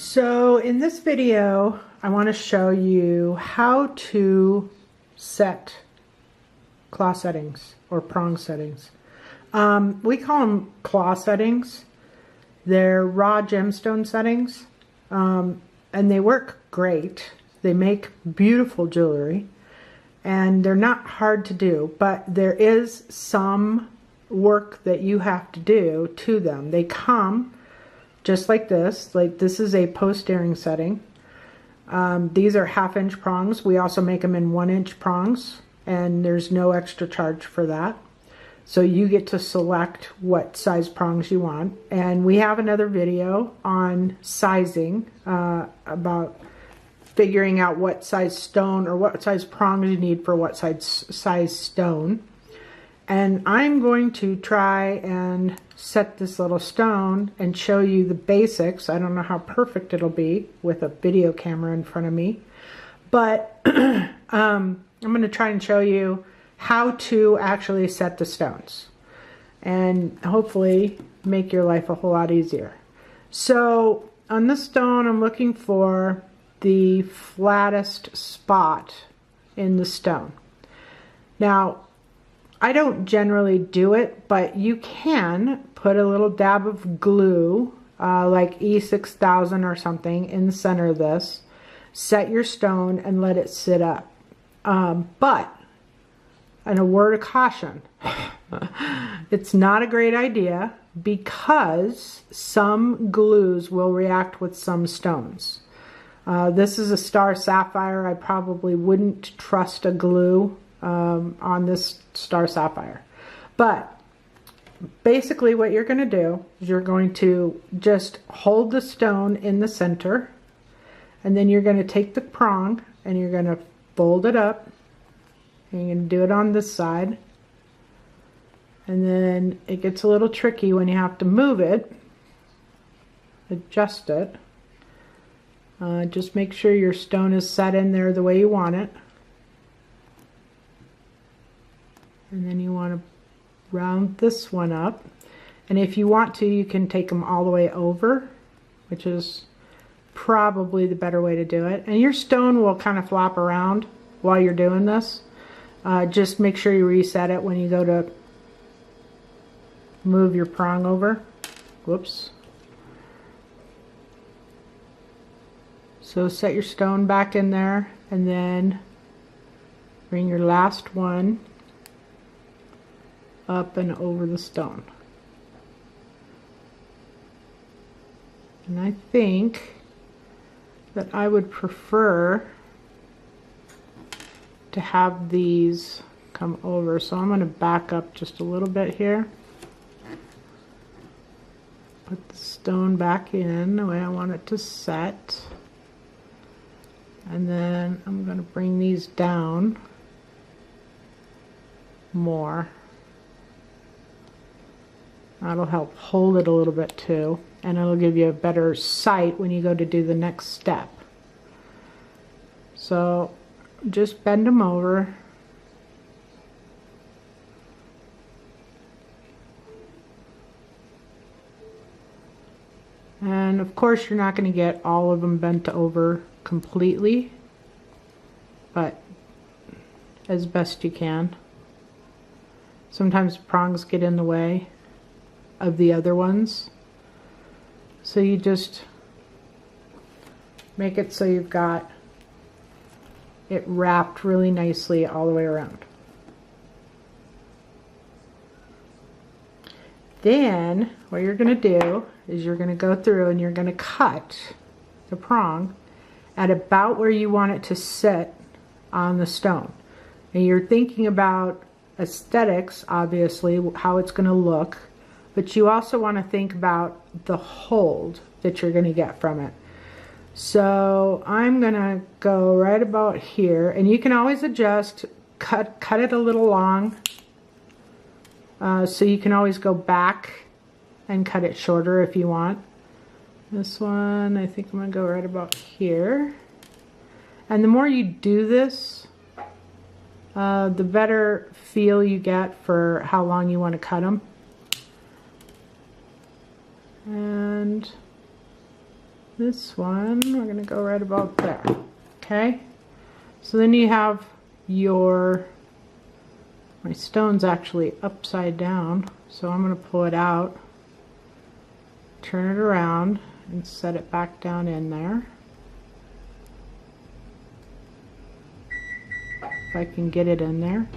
So in this video, I want to show you how to set claw settings or prong settings. We call them claw settings. They're raw gemstone settings, and they work great. They make beautiful jewelry, and they're not hard to do, but there is some work that you have to do to them. They come just like this. Like this is a post-earring setting. These are 1/2 inch prongs. We also make them in 1 inch prongs, and there's no extra charge for that. So you get to select what size prongs you want. And we have another video on sizing, about figuring out what size stone or what size prongs you need for what size stone. And I'm going to try and set this little stone and show you the basics. I don't know how perfect it'll be with a video camera in front of me, but I'm going to try and show you how to actually set the stones and hopefully make your life a whole lot easier. So on this stone, I'm looking for the flattest spot in the stone. Now, I don't generally do it, but you can put a little dab of glue, like E6000 or something, in the center of this. Set your stone and let it sit up. But, and a word of caution, it's not a great idea because some glues will react with some stones. This is a star sapphire. I probably wouldn't trust a glue on this star sapphire. But basically what you're going to do is you're going to just hold the stone in the center, and then you're going to take the prong and you're going to fold it up, and you're going to do it on this side, and then it gets a little tricky when you have to move it, adjust it. Just make sure your stone is set in there the way you want it. And then you want to round this one up. And if you want to, you can take them all the way over, which is probably the better way to do it. And your stone will kind of flop around while you're doing this. Just make sure you reset it when you go to move your prong over. Whoops. So set your stone back in there, and then bring your last one up and over the stone. And I think that I would prefer to have these come over. So I'm going to back up just a little bit here. Put the stone back in the way I want it to set. And then I'm going to bring these down more. That'll help hold it a little bit too, and it'll give you a better sight when you go to do the next step. So just bend them over. And of course you're not going to get all of them bent over completely, but as best you can. Sometimes prongs get in the way of the other ones, so you just make it so you've got it wrapped really nicely all the way around. Then what you're going to do is you're going to go through and you're going to cut the prong at about where you want it to sit on the stone. And you're thinking about aesthetics, obviously, how it's going to look, but you also want to think about the hold that you're going to get from it. So I'm going to go right about here, and you can always adjust, cut it a little long, so you can always go back and cut it shorter if you want. This one, I think I'm going to go right about here. And the more you do this, the better feel you get for how long you want to cut them. And this one, we're going to go right about there. Okay, so then you have your, my stone's actually upside down, so I'm going to pull it out, turn it around, and set it back down in there. If I can get it in there.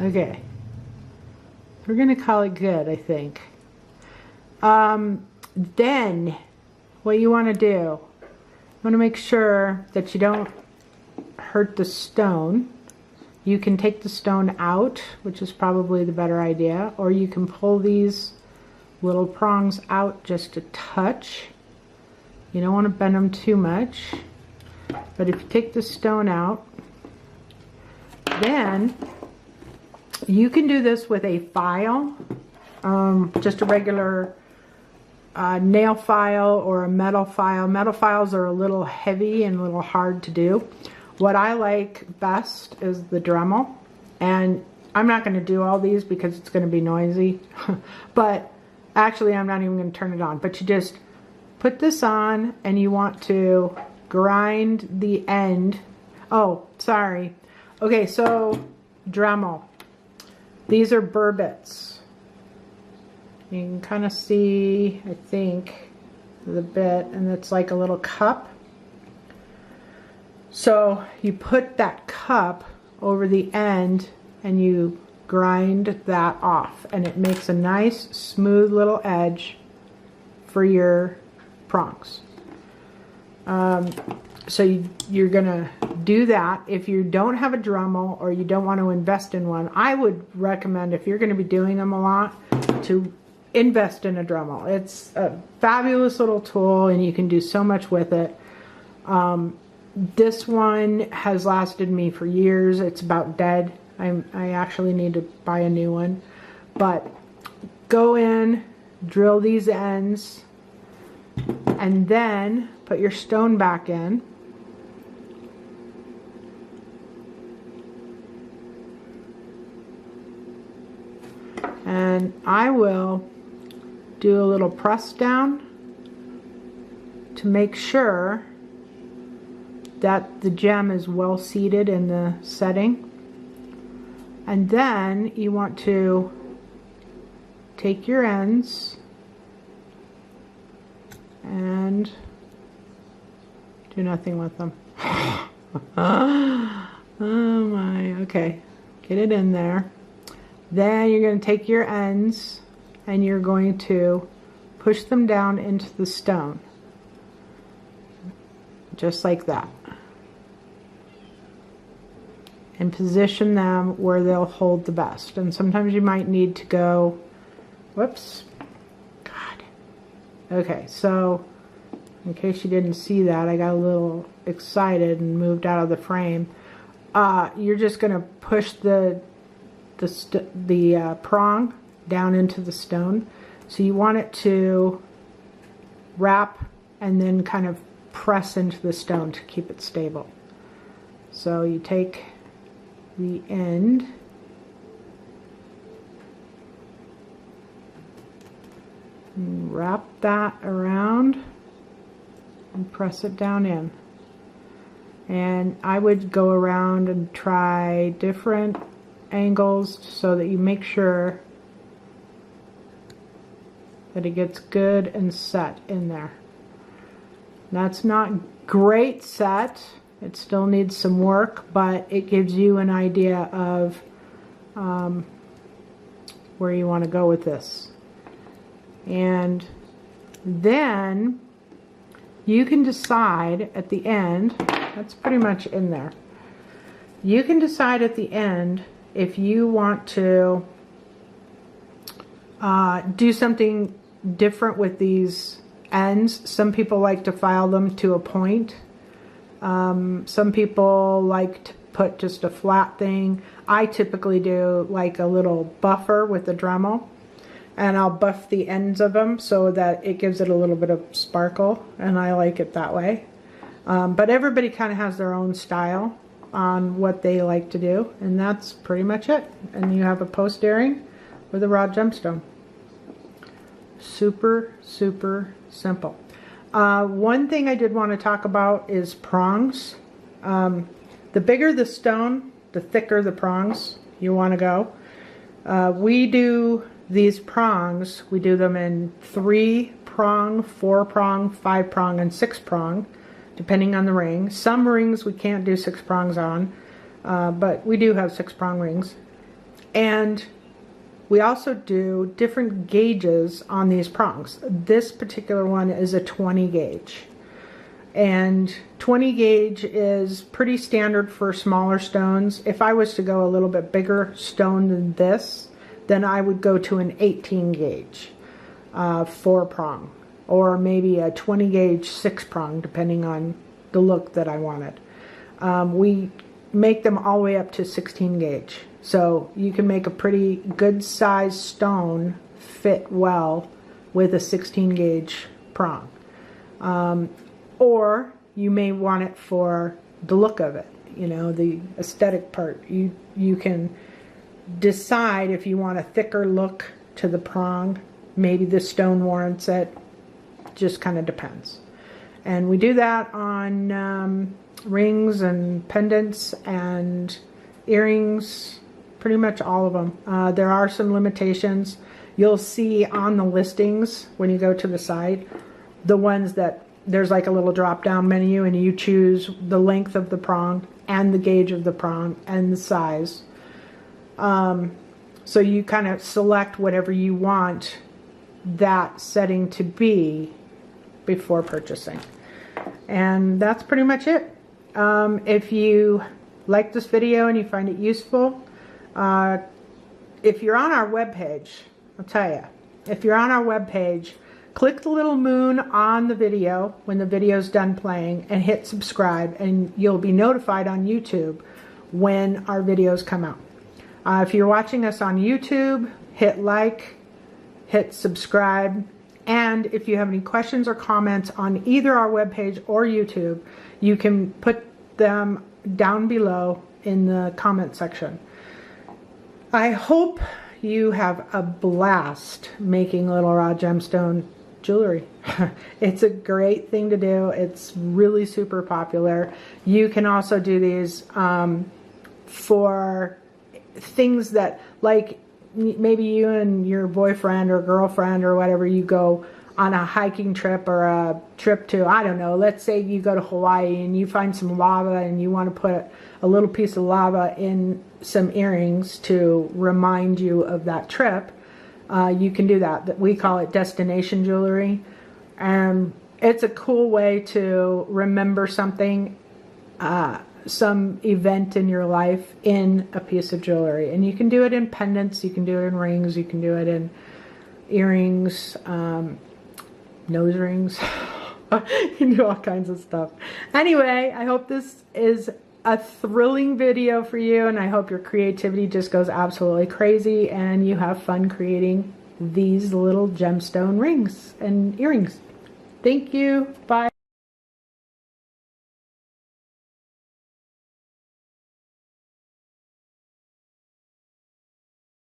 Okay, we're going to call it good, I think. Then what you want to do, you want to make sure that you don't hurt the stone. You can take the stone out, which is probably the better idea, or you can pull these little prongs out just a touch. You don't want to bend them too much, but if you take the stone out, then you can do this with a file, just a regular nail file or a metal file. Metal files are a little heavy and a little hard to do. What I like best is the Dremel, and I'm not going to do all these because it's going to be noisy, but actually I'm not even going to turn it on. But you just put this on and you want to grind the end. Oh, sorry. Okay, so Dremel. These are burr bits. You can kind of see, I think, the bit, and it's like a little cup. So you put that cup over the end and you grind that off, and it makes a nice smooth little edge for your prongs. So you're gonna do that. If you don't have a Dremel or you don't want to invest in one, I would recommend, if you're going to be doing them a lot, to invest in a Dremel. It's a fabulous little tool and you can do so much with it. This one has lasted me for years. It's about dead. I actually need to buy a new one. But go in, drill these ends, and then put your stone back in. And I will do a little press down to make sure that the gem is well seated in the setting. And then you want to take your ends and do nothing with them. Oh my, okay, get it in there. Then you're going to take your ends and you're going to push them down into the stone. Just like that. And position them where they'll hold the best. And sometimes you might need to go, whoops, God. Okay, so in case you didn't see that, I got a little excited and moved out of the frame. You're just going to push the prong down into the stone. So you want it to wrap and then kind of press into the stone to keep it stable. So you take the end and wrap that around and press it down in. And I would go around and try different angles so that you make sure that it gets good and set in there. That's not great set. It still needs some work, but it gives you an idea of where you want to go with this. And then you can decide at the end, that's pretty much in there. You can decide at the end if you want to do something different with these ends. Some people like to file them to a point. Some people like to put just a flat thing. I typically do like a little buffer with the Dremel, and I'll buff the ends of them so that it gives it a little bit of sparkle, and I like it that way. But everybody kind of has their own style on what they like to do, and that's pretty much it. And you have a post earring with a raw gemstone. Super, super simple. One thing I did want to talk about is prongs. The bigger the stone, the thicker the prongs you want to go. We do these prongs, we do them in 3-prong, 4-prong, 5-prong, and 6-prong, depending on the ring. Some rings we can't do 6 prongs on, but we do have 6-prong rings. And we also do different gauges on these prongs. This particular one is a 20 gauge. And 20 gauge is pretty standard for smaller stones. If I was to go a little bit bigger stone than this, then I would go to an 18 gauge 4-prong, or maybe a 20 gauge 6-prong, depending on the look that I wanted. We make them all the way up to 16 gauge. So you can make a pretty good size stone fit well with a 16 gauge prong. Or you may want it for the look of it, you know, the aesthetic part. You can decide if you want a thicker look to the prong. Maybe the stone warrants it. Just kind of depends. And we do that on rings and pendants and earrings, pretty much all of them. There are some limitations. You'll see on the listings when you go to the site, the ones that there's like a little drop down menu and you choose the length of the prong and the gauge of the prong and the size. So you kind of select whatever you want that setting to be before purchasing. And that's pretty much it. If you like this video and you find it useful, if you're on our webpage, I'll tell you, if you're on our webpage, click the little moon on the video when the video's done playing and hit subscribe, and you'll be notified on YouTube when our videos come out. If you're watching us on YouTube, hit like, hit subscribe, and if you have any questions or comments on either our webpage or YouTube, you can put them down below in the comment section. I hope you have a blast making little raw gemstone jewelry. It's a great thing to do. It's really super popular. You can also do these for things that, like, maybe you and your boyfriend or girlfriend or whatever, you go on a hiking trip or a trip to, I don't know, let's say you go to Hawaii and you find some lava and you want to put a little piece of lava in some earrings to remind you of that trip. You can do that. We call it destination jewelry. And it's a cool way to remember something, some event in your life in a piece of jewelry. And you can do it in pendants, you can do it in rings, you can do it in earrings, nose rings. You can do all kinds of stuff. Anyway, I hope this is a thrilling video for you, and I hope your creativity just goes absolutely crazy and you have fun creating these little gemstone rings and earrings. Thank you. Bye.